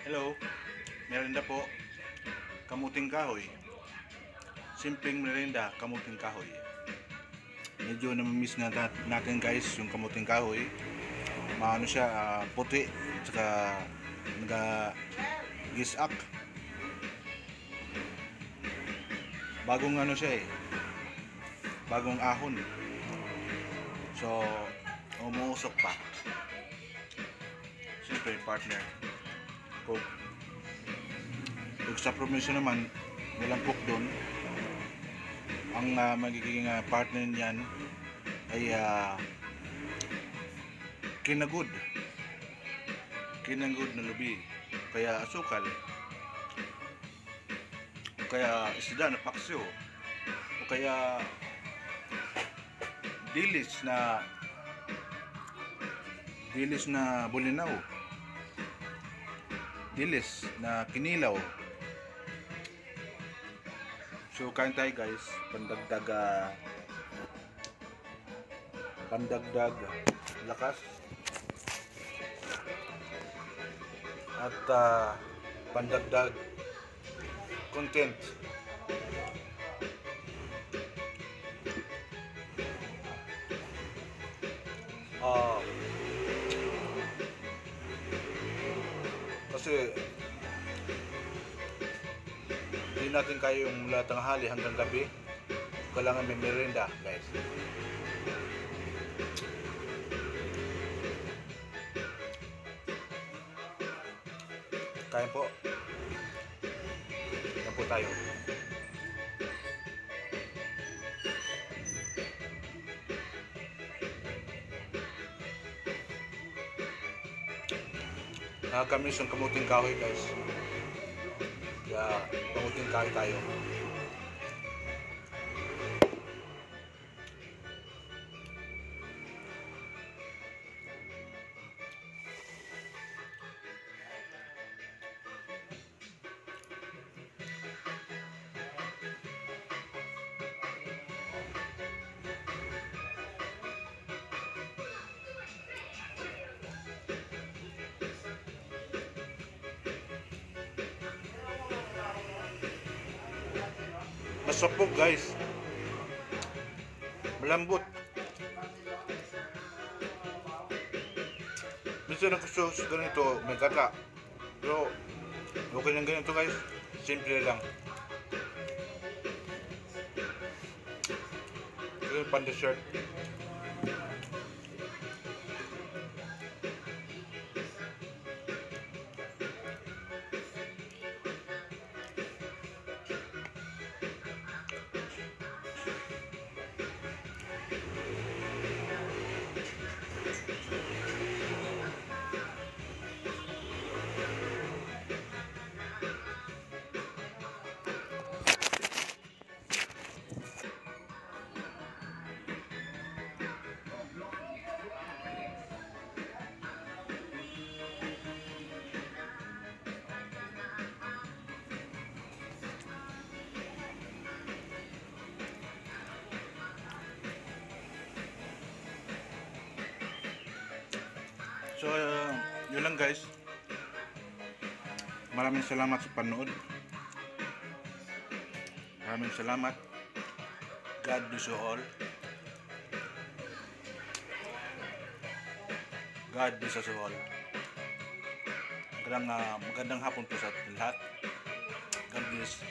Hello, merienda po, kamuting kahoy. Simpleng merienda, kamuting kahoy. Medyo namimiss na natin guys yung kamuting kahoy. Maano siya, puti, tsaka nag-gisak. Bagong ano siya eh, bagong ahon. So, umuusok pa. Siyempre, partner. Cook. Kung sa probinsya naman, walang cook doon. Ang magiging partner niyan ay kinagud. Kinagud na lubi. Kaya asukal. O kaya isda na paksyo. O kaya dilis na bulinaw. Dilis na kinilaw. So kain tayo guys, pandagdag lakas at pandagdag content. Kasi hindi natin kaya yung mula tanghali hanggang gabi. Kailangan may merienda guys. Kain po. Yan po tayo. Nakakamiss yung kamuting kahoy guys. Kaya kamuting kahoy tayo. Masapog guys. Malambot. Minsan ang gusto sa ganito, may gata. Pero okay lang ganito guys. Simple lang. Ito yung pan-dessert. So, yun lang guys. Maraming salamat sa panood. Maraming salamat. God bless you all. God bless us all. Magandang hapon po sa lahat. God bless.